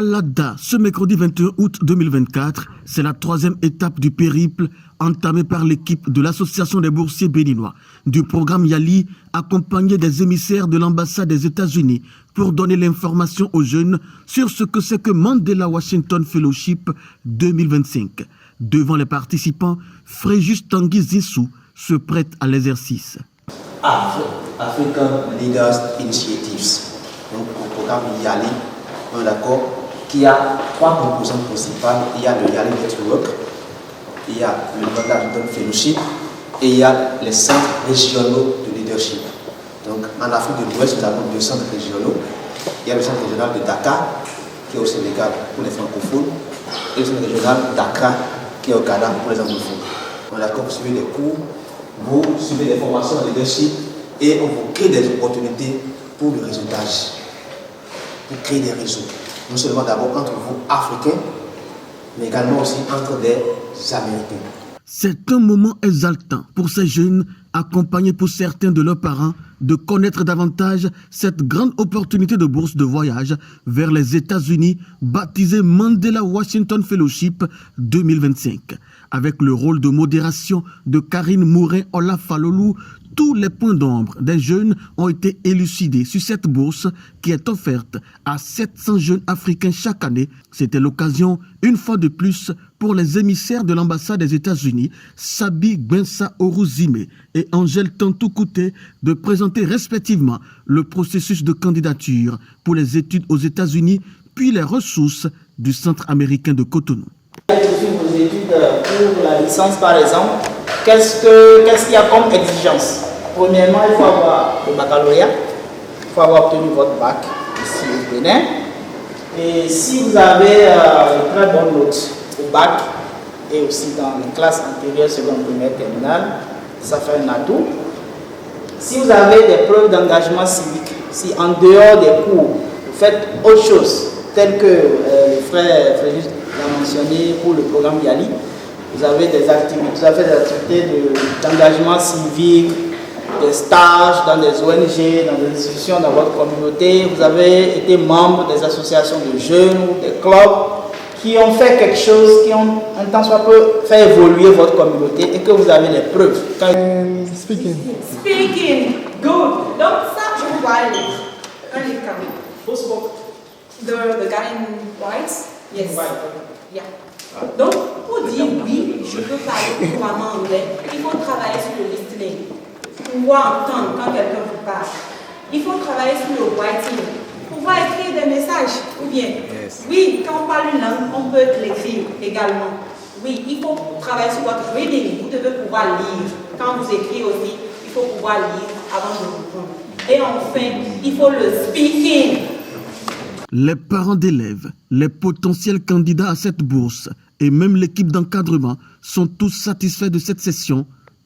À Lada, ce mercredi 21 août 2024, c'est la troisième étape du périple entamé par l'équipe de l'Association des boursiers béninois du programme Yali, accompagné des émissaires de l'ambassade des États-Unis pour donner l'information aux jeunes sur ce que c'est que Mandela Washington Fellowship 2025. Devant les participants, Fréjus Tanguy Zissou se prête à l'exercice. African Leaders Initiatives, donc le programme Yali, on est d'accord, qui a trois composantes principales. Il y a le Yali Network, il y a le Mandela Washington Fellowship et il y a les centres régionaux de leadership. Donc en Afrique de l'Ouest, nous avons deux centres régionaux. Il y a le centre régional de Dakar, qui est au Sénégal pour les francophones, et le centre régional d'Accra, qui est au Ghana pour les anglophones. On est d'accord, vous suivez des cours, vous suivez des formations en leadership et on vous crée des opportunités pour le réseautage, pour créer des réseaux. Non seulement d'abord entre vous, Africains, mais également aussi entre des Américains. C'est un moment exaltant pour ces jeunes, accompagnés pour certains de leurs parents, de connaître davantage cette grande opportunité de bourse de voyage vers les États-Unis, baptisée Mandela Washington Fellowship 2025. Avec le rôle de modération de Karine Mourin-Olafalolu, tous les points d'ombre des jeunes ont été élucidés sur cette bourse qui est offerte à 700 jeunes africains chaque année. C'était l'occasion, une fois de plus, pour les émissaires de l'ambassade des États-Unis, Sabi Gbensa Oruzime et Angèle Tantoukouté, de présenter respectivement le processus de candidature pour les études aux États-Unis, puis les ressources du Centre américain de Cotonou. Vos études pour la licence, par exemple, qu'est-ce qu'il y a comme exigence? Premièrement, il faut avoir le baccalauréat, il faut avoir obtenu votre bac ici au Bénin. Et si vous avez de très bonnes notes au bac et aussi dans les classes antérieures, seconde, première, terminale, ça fait un atout. Si vous avez des preuves d'engagement civique, si en dehors des cours, vous faites autre chose, tel que le frère Frédéric l'a mentionné pour le programme Yali, vous avez des activités d'engagement civique, des stages dans des ONG, dans des institutions dans votre communauté, vous avez été membre des associations de jeunes ou des clubs qui ont fait quelque chose, qui ont un temps soit peu fait évoluer votre communauté et que vous avez les preuves. Speaking. Good. Donc ça, je vois un livre. The guy in white? Yes. Yeah. Donc, pour dire oui, je peux parler couramment anglais, il faut travailler sur le listening. Pouvoir entendre quand quelqu'un vous parle. Il faut travailler sur le writing. Pouvoir écrire des messages. Ou bien, oui, quand on parle une langue, on peut l'écrire également. Oui, il faut travailler sur votre reading. Vous devez pouvoir lire. Quand vous écrivez aussi, il faut pouvoir lire avant de répondre. Et enfin, il faut le speaking. Les parents d'élèves, les potentiels candidats à cette bourse et même l'équipe d'encadrement sont tous satisfaits de cette session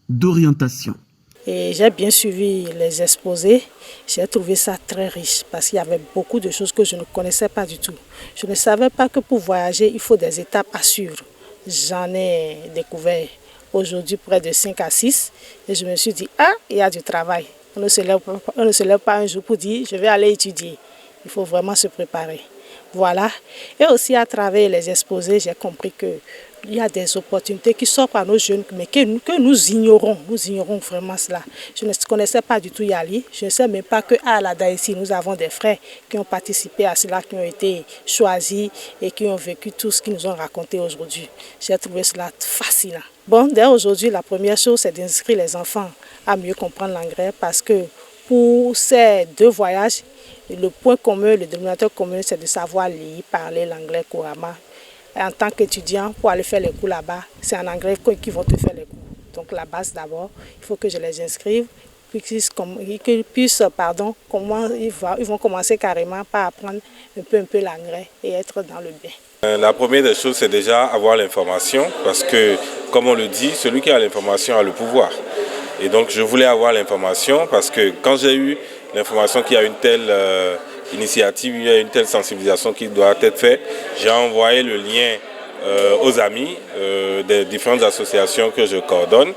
d'orientation. Et j'ai bien suivi les exposés, j'ai trouvé ça très riche parce qu'il y avait beaucoup de choses que je ne connaissais pas du tout. Je ne savais pas que pour voyager, il faut des étapes à suivre. J'en ai découvert aujourd'hui près de 5 à 6 et je me suis dit, il y a du travail. On ne se lève pas un jour pour dire, je vais aller étudier. Il faut vraiment se préparer. Voilà. Et aussi à travers les exposés, j'ai compris qu'il y a des opportunités qui s'offrent à nos jeunes, mais que nous ignorons. Nous ignorons vraiment cela. Je ne connaissais pas du tout Yali. Je ne sais même pas qu'à Lada ici, nous avons des frères qui ont participé à cela, qui ont été choisis et qui ont vécu tout ce qu'ils nous ont raconté aujourd'hui. J'ai trouvé cela fascinant. Bon, dès aujourd'hui, la première chose, c'est d'inscrire les enfants à mieux comprendre l'anglais parce que pour ces deux voyages, le point commun, le dénominateur commun, c'est de savoir lire, parler l'anglais couramment. Et en tant qu'étudiant, pour aller faire les cours là-bas, c'est en anglais qu'ils vont te faire les cours. Donc la base d'abord, il faut que je les inscrive, qu'ils puissent, ils vont commencer carrément par apprendre un peu l'anglais et être dans le bain. La première des choses, c'est déjà avoir l'information, parce que, comme on le dit, celui qui a l'information a le pouvoir. Et donc je voulais avoir l'information parce que quand j'ai eu l'information qu'il y a une telle initiative, il y a une telle sensibilisation qui doit être faite, j'ai envoyé le lien aux amis des différentes associations que je coordonne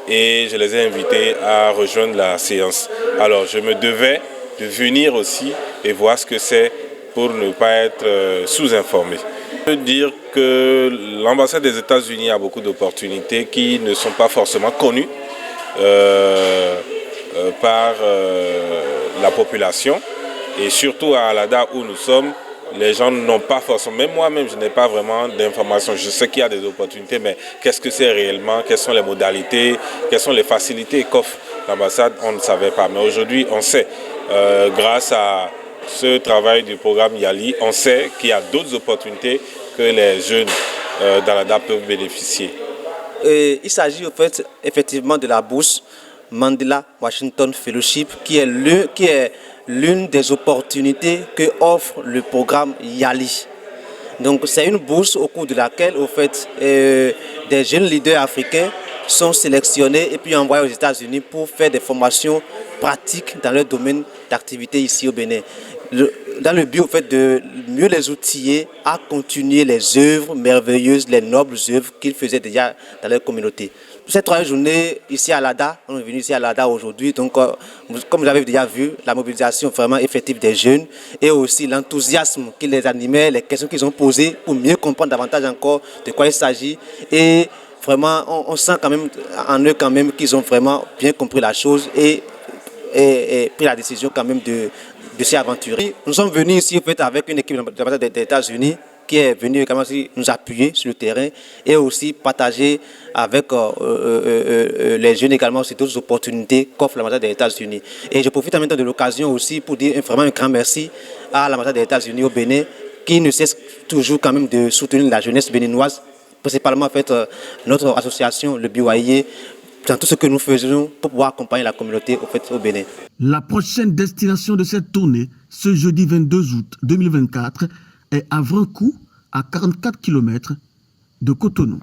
et je les ai invités à rejoindre la séance. Alors je me devais de venir aussi et voir ce que c'est pour ne pas être sous-informés. Je veux dire que l'ambassade des États-Unis a beaucoup d'opportunités qui ne sont pas forcément connues par la population. Et surtout à Alada où nous sommes, les gens n'ont pas forcément, même moi-même je n'ai pas vraiment d'informations. Je sais qu'il y a des opportunités, mais qu'est-ce que c'est réellement, quelles sont les modalités, quelles sont les facilités qu'offre l'ambassade, on ne savait pas. Mais aujourd'hui on sait, grâce à ce travail du programme Yali, on sait qu'il y a d'autres opportunités que les jeunes d'Alada peuvent bénéficier. Il s'agit en fait effectivement de la bourse Mandela Washington Fellowship qui est l'une des opportunités que offre le programme Yali. Donc c'est une bourse au cours de laquelle au fait, des jeunes leaders africains sont sélectionnés et puis envoyés aux États-Unis pour faire des formations pratiques dans leur domaine d'activité ici au Bénin. Dans le but au fait, de mieux les outiller à continuer les œuvres merveilleuses, les nobles œuvres qu'ils faisaient déjà dans leur communauté. Cette 3 journées ici à Alada, on est venu ici à Alada aujourd'hui, donc comme vous avez déjà vu, la mobilisation vraiment effective des jeunes et aussi l'enthousiasme qui les animait, les questions qu'ils ont posées pour mieux comprendre davantage encore de quoi il s'agit. Et vraiment, on sent quand même en eux quand même qu'ils ont vraiment bien compris la chose et pris la décision quand même de s'y aventurer. Nous sommes venus ici en fait, avec une équipe de l'ambassade des États-Unis qui est venue également nous appuyer sur le terrain et aussi partager avec les jeunes également aussi d'autres opportunités qu'offre l'ambassade des États-Unis. Et je profite en même temps de l'occasion aussi pour dire vraiment un grand merci à l'ambassade des États-Unis au Bénin qui ne cesse toujours quand même de soutenir la jeunesse béninoise, principalement en fait, notre association, le BYE, dans tout ce que nous faisons pour pouvoir accompagner la communauté au Bénin. La prochaine destination de cette tournée, ce jeudi 22 août 2024, est à Vrancou, à 44 km de Cotonou.